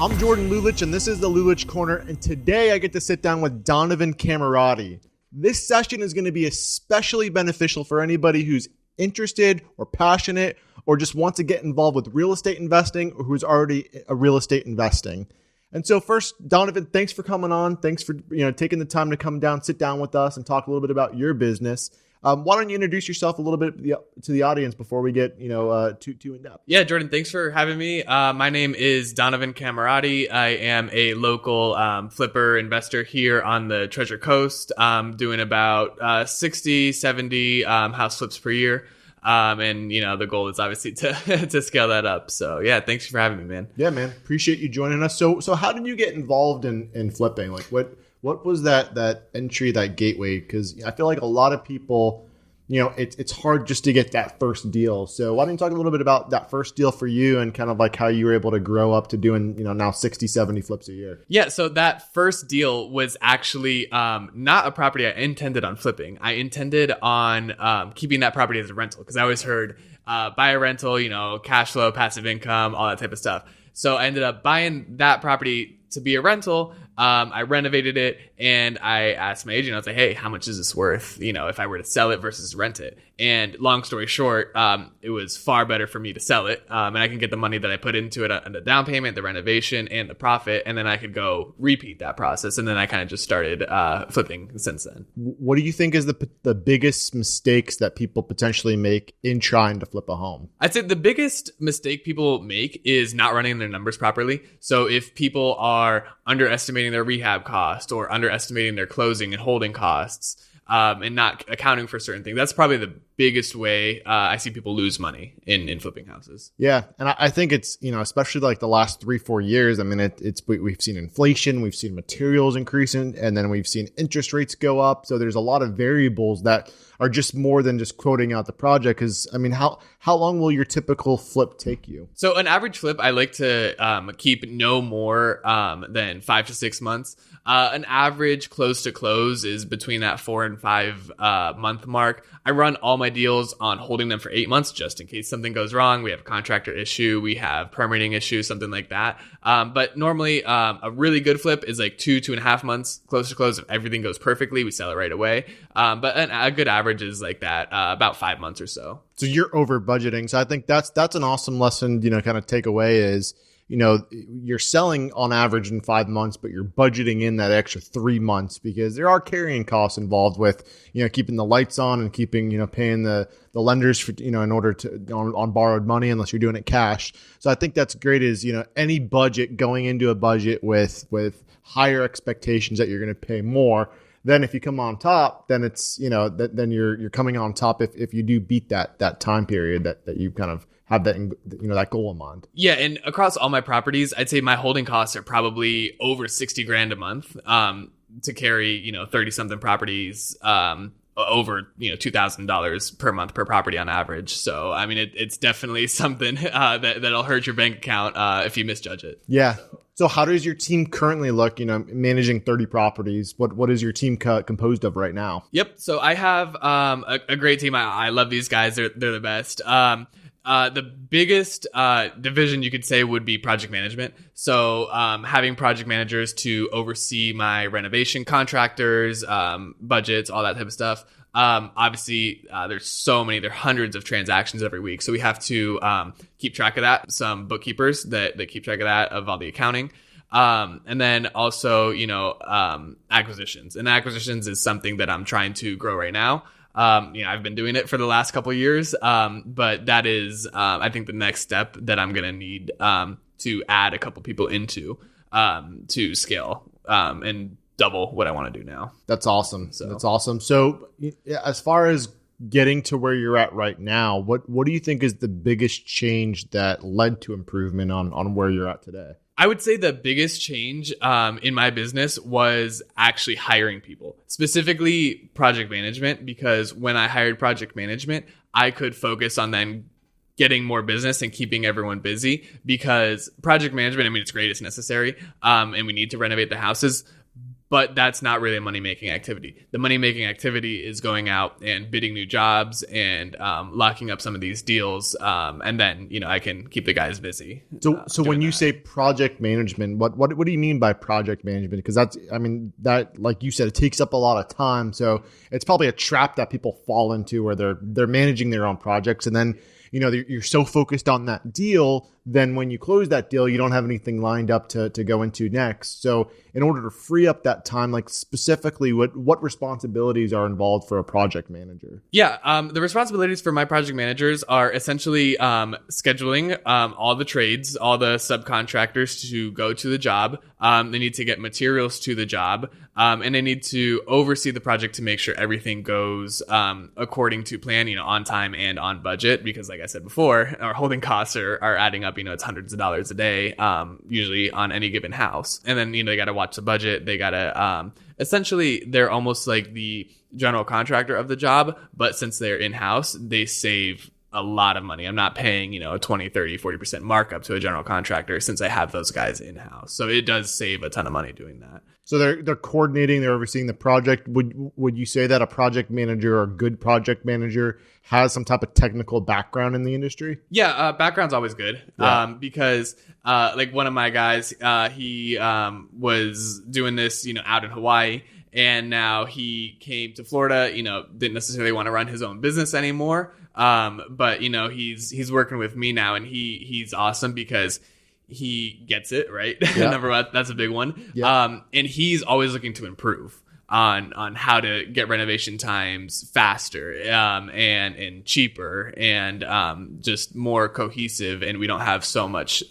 I'm Jordan Lulich, and this is the Lulich Corner, and today I get to sit down with Donovan Camarotti. This session is going to be especially beneficial for anybody who's interested or passionate or just wants to get involved with real estate investing or who's already a real estate investing. And so first, Donovan, thanks for coming on. Thanks for taking the time to come down, sit down with us and talk a little bit about your business. Why don't you introduce yourself a little bit to the audience before we get too in depth? Yeah, Jordan, thanks for having me. My name is Donovan Camarotti. I am a local flipper investor here on the Treasure Coast. Doing about 60, 70 house flips per year. And the goal is obviously to scale that up. So yeah, thanks for having me, man. Yeah, man. Appreciate you joining us. So how did you get involved in flipping? Like what was that entry, that gateway? Because I feel like a lot of people, it's hard just to get that first deal. So why don't you talk a little bit about that first deal for you and kind of like how you were able to grow up to doing, now 60, 70 flips a year? Yeah. So that first deal was actually not a property I intended on flipping. I intended on keeping that property as a rental because I always heard buy a rental, cash flow, passive income, all that type of stuff. So I ended up buying that property to be a rental. I renovated it and I asked my agent, I was like, hey, how much is this worth? If I were to sell it versus rent it. And long story short, it was far better for me to sell it. And I can get the money that I put into it on the down payment, the renovation and the profit. And then I could go repeat that process. And then I kind of just started flipping since then. What do you think is the biggest mistakes that people potentially make in trying to flip a home? I'd say the biggest mistake people make is not running their numbers properly. So if people are underestimating their rehab cost or underestimating their closing and holding costs and not accounting for certain things, that's probably the biggest way I see people lose money in flipping houses. Yeah. And I think it's, especially like the last 3-4 years, I mean, we've seen inflation, we've seen materials increasing, and then we've seen interest rates go up. So there's a lot of variables that are just more than just quoting out the project. Because I mean, how long will your typical flip take you? So an average flip, I like to keep no more than 5 to 6 months. An average close to close is between that 4 and 5 month mark. I run all my deals on holding them for 8 months just in case something goes wrong. We have a contractor issue, we have permitting issue, something like that. But normally a really good flip is like 2.5 months close to close. If everything goes perfectly, we sell it right away. But a good average is like that, about 5 months or so. So you're over budgeting. So I think that's an awesome lesson, kind of take away is, you're selling on average in 5 months, but you're budgeting in that extra 3 months because there are carrying costs involved with, keeping the lights on and keeping, paying the lenders for, in order to on borrowed money, unless you're doing it cash. So I think that's great is, any budget going into a budget with higher expectations that you're going to pay more. Then if you come on top, then it's, then you're coming on top if you do beat that time period that you kind of have that, that goal in mind. Yeah. And across all my properties, I'd say my holding costs are probably over $60,000 a month to carry, 30 something properties over, $2,000 per month per property on average. So, I mean, it's definitely something that'll hurt your bank account if you misjudge it. Yeah. So how does your team currently look, managing 30 properties? What is your team composed of right now? Yep. So I have a great team. I love these guys. They're the best. The biggest division you could say would be project management. So having project managers to oversee my renovation contractors, budgets, all that type of stuff. Obviously, there are hundreds of transactions every week. So we have to keep track of that. Some bookkeepers that keep track of that, of all the accounting. And then also, acquisitions. And acquisitions is something that I'm trying to grow right now. I've been doing it for the last couple of years, but that is, I think, the next step that I'm going to need to add a couple people into to scale and double what I want to do now. That's awesome. That's awesome. So as far as getting to where you're at right now, what do you think is the biggest change that led to improvement on where you're at today? I would say the biggest change in my business was actually hiring people, specifically project management, because when I hired project management, I could focus on then getting more business and keeping everyone busy, because project management, I mean, it's great, it's necessary, and we need to renovate the houses. but that's not really a money-making activity. The money-making activity is going out and bidding new jobs and locking up some of these deals, and then I can keep the guys busy. So when you say project management, what do you mean by project management? Because that, like you said, it takes up a lot of time. So it's probably a trap that people fall into where they're managing their own projects, and then you're so focused on that deal, then when you close that deal, you don't have anything lined up to go into next. So in order to free up that time, like specifically what responsibilities are involved for a project manager? Yeah, the responsibilities for my project managers are essentially scheduling all the trades, all the subcontractors to go to the job. They need to get materials to the job, and they need to oversee the project to make sure everything goes according to plan, on time and on budget. Because like I said before, our holding costs are adding up. It's hundreds of dollars a day, usually on any given house. And then, they got to watch the budget. They got to, essentially, they're almost like the general contractor of the job. But since they're in-house, they save a lot of money. I'm not paying, a 20, 30, 40% markup to a general contractor since I have those guys in-house. So it does save a ton of money doing that. So they're coordinating, they're overseeing the project. Would you say that a project manager or a good project manager has some type of technical background in the industry? Yeah, background's always good. Yeah. Because like one of my guys, he was doing this, out in Hawaii, and now he came to Florida. Didn't necessarily want to run his own business anymore. But he's working with me now, and he's awesome because he gets it, right? Yeah. Number one, that's a big one. Yeah. And he's always looking to improve on how to get renovation times faster, and cheaper, and just more cohesive, and we don't have so much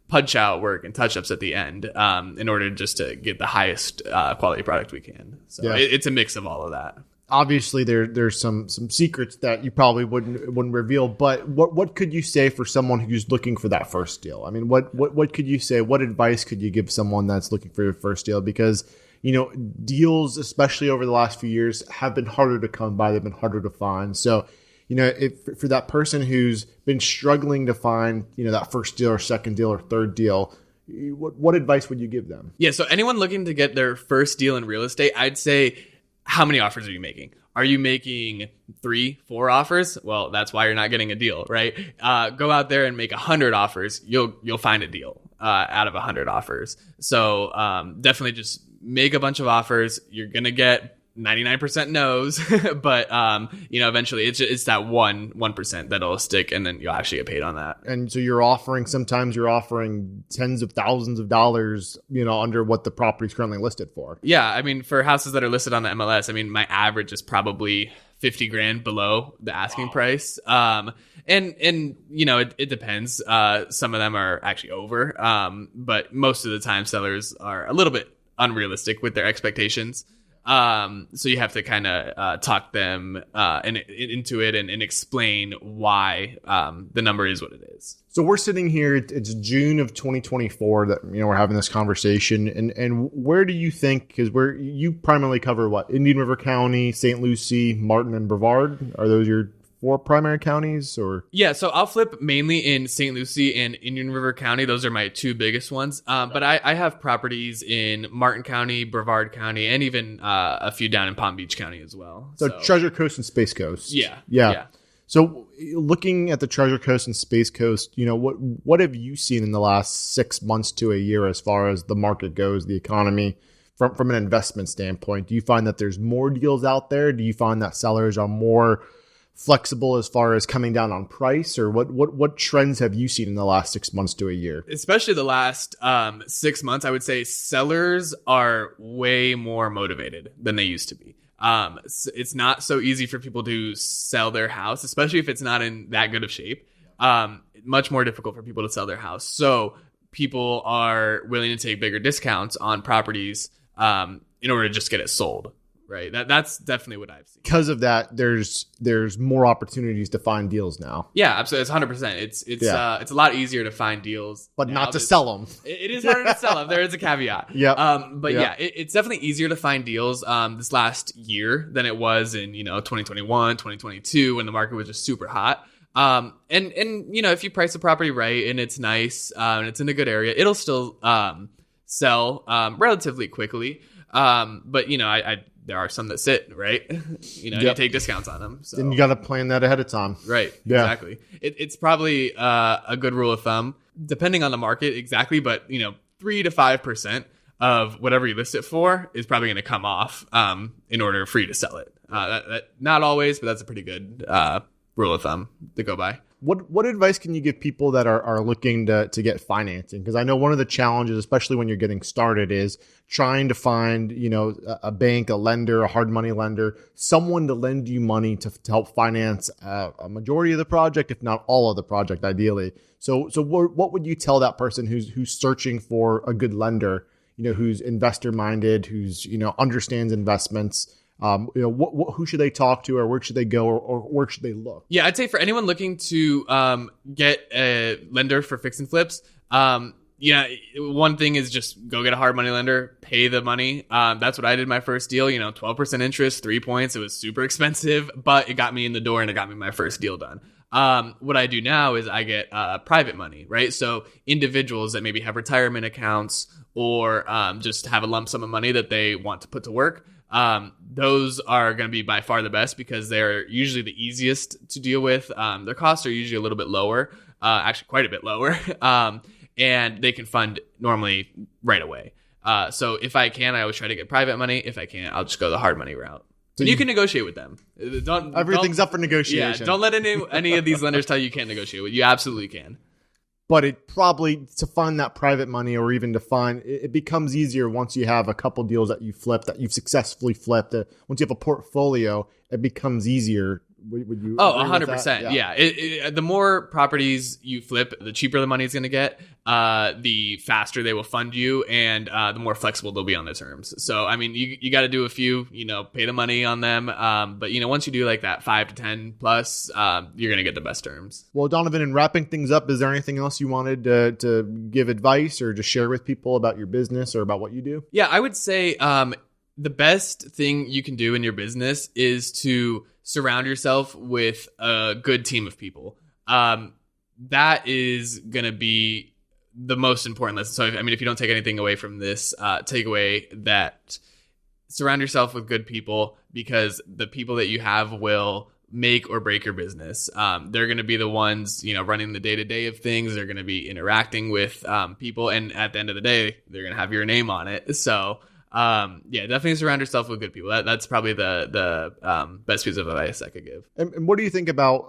punch out work and touch ups at the end, in order just to get the highest quality product we can. So yeah. It's a mix of all of that. Obviously, there's some secrets that you probably wouldn't reveal, but what could you say for someone who's looking for that first deal? I mean, what could you say? What advice could you give someone that's looking for your first deal? Because deals, especially over the last few years, have been harder to come by. They've been harder to find. So, if for that person who's been struggling to find that first deal or second deal or third deal, what advice would you give them? Yeah, so anyone looking to get their first deal in real estate, I'd say, how many offers are you making? Are you making 3, 4 offers? Well, that's why you're not getting a deal, right? Go out there and make 100 offers. You'll find a deal out of 100 offers. So definitely just make a bunch of offers. You're gonna get 99% no's, but eventually it's that 1% that'll stick, and then you'll actually get paid on that. And so sometimes you're offering tens of thousands of dollars, under what the property's currently listed for. Yeah, I mean, for houses that are listed on the MLS, I mean, my average is probably $50,000 below the asking price. And it depends. Some of them are actually over, but most of the time sellers are a little bit unrealistic with their expectations. So you have to kind of talk them into it and explain why the number is what it is. So we're sitting here, it's June of 2024 that we're having this conversation, and where do you think, because you primarily cover what, Indian River County, St. Lucie, Martin, and Brevard? Are those your 4 primary counties? Or yeah, so I'll flip mainly in St. Lucie and Indian River County. Those are my 2 biggest ones. But I have properties in Martin County, Brevard County, and even a few down in Palm Beach County as well. So Treasure Coast and Space Coast. Yeah. So looking at the Treasure Coast and Space Coast, what have you seen in the last 6 months to a year as far as the market goes, the economy, from an investment standpoint? Do you find that there's more deals out there? Do you find that sellers are more flexible as far as coming down on price, or what trends have you seen in the last 6 months to a year? Especially the last 6 months, I would say sellers are way more motivated than they used to be. It's not so easy for people to sell their house, especially if it's not in that good of shape. Much more difficult for people to sell their house. So people are willing to take bigger discounts on properties in order to just get it sold. Right. That's definitely what I've seen. Because of that, there's more opportunities to find deals now. Yeah, absolutely. It's 100%. It's a lot easier to find deals, but now not to sell them. It is harder to sell them. There is a caveat. Yeah. It's definitely easier to find deals this last year than it was in 2021, 2022 when the market was just super hot. And if you price the property right and it's nice and it's in a good area, it'll still sell relatively quickly. But I there are some that sit, right? You take discounts on them. So. Then you got to plan that ahead of time. Right. Yeah. Exactly. It's probably a good rule of thumb, depending on the market exactly, but 3 to 5% of whatever you list it for is probably going to come off in order for you to sell it. That not always, but that's a pretty good rule of thumb to go by. What advice can you give people that are looking to get financing? Because I know one of the challenges, especially when you're getting started, is trying to find a bank, a lender, a hard money lender, someone to lend you money to help finance a majority of the project, if not all of the project, ideally. So what would you tell that person who's searching for a good lender, who's investor minded, who's understands investments? Who should they talk to, or where should they go, or where should they look? Yeah, I'd say for anyone looking to get a lender for fix and flips, one thing is just go get a hard money lender, pay the money. That's what I did my first deal, 12% interest, 3 points. It was super expensive, but it got me in the door and it got me my first deal done. What I do now is I get private money, right? So individuals that maybe have retirement accounts or just have a lump sum of money that they want to put to work. Those are going to be by far the best because they're usually the easiest to deal with. Their costs are usually a little bit lower, actually quite a bit lower, and they can fund normally right away. So if I can, I always try to get private money. If I can't, I'll just go the hard money route. So you can negotiate with them. Everything's up for negotiation. Yeah, don't let any of these lenders tell you can't negotiate with. You absolutely can. But it probably, to find that private money, or even to find, it becomes easier once you have a couple deals that you flip, that you've successfully flipped. Once you have a portfolio, it becomes easier. Would you? 100%. Yeah. The more properties you flip, the cheaper the money is going to get, the faster they will fund you, and the more flexible they'll be on the terms. So, I mean, you got to do a few, pay the money on them. But, once you do like that 5 to 10 plus, you're going to get the best terms. Well, Donovan, in wrapping things up, is there anything else you wanted to give advice or to share with people about your business or about what you do? Yeah, I would say the best thing you can do in your business is to surround yourself with a good team of people. That is going to be the most important lesson. So, if you don't take anything away from this, take away that surround yourself with good people, because the people that you have will make or break your business. They're going to be the ones, running the day-to-day of things. They're going to be interacting with people. And at the end of the day, they're going to have your name on it. So, definitely surround yourself with good people. That's probably the best piece of advice I could give. And what do you think about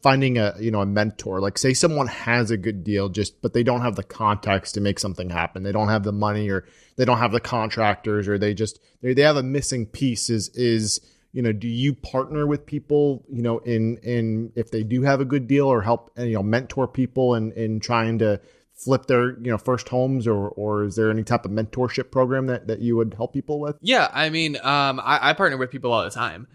finding a mentor? Like, say someone has a good deal, but they don't have the context to make something happen. They don't have the money, or they don't have the contractors, or they have a missing piece. Is do you partner with people, in if they do have a good deal, or help mentor people in trying to flip their first homes, or is there any type of mentorship program that you would help people with? Yeah, I mean, I partner with people all the time.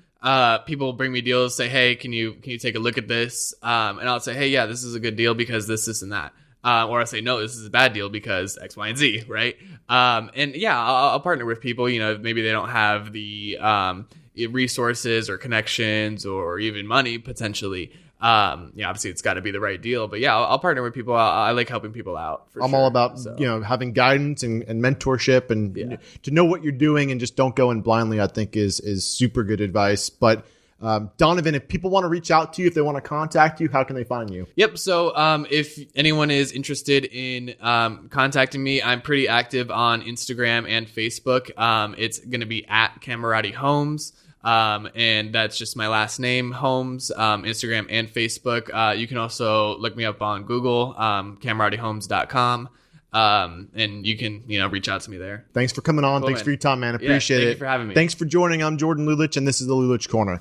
People bring me deals, say, hey, can you take a look at this? And I'll say, hey, yeah, this is a good deal because this and that. Or I'll say, no, this is a bad deal because X, Y, and Z, right? And yeah, I'll partner with people, maybe they don't have the resources or connections or even money potentially. Obviously it's got to be the right deal, but yeah, I'll partner with people. I like helping people out. I'm all about, having guidance and mentorship and to know what you're doing, and just don't go in blindly, I think is super good advice. But Donovan, if people want to reach out to you, if they want to contact you, how can they find you? Yep. So if anyone is interested in contacting me, I'm pretty active on Instagram and Facebook. It's going to be at Camarotti Homes. And that's just my last name, Homes, Instagram and Facebook. You can also look me up on Google, CamarottiHomes.com. And you can, reach out to me there. Thanks for coming on. Cool, Thanks for your time, man. Appreciate it. Thank you for having me. Thanks for joining. I'm Jordan Lulich, and this is the Lulich Corner.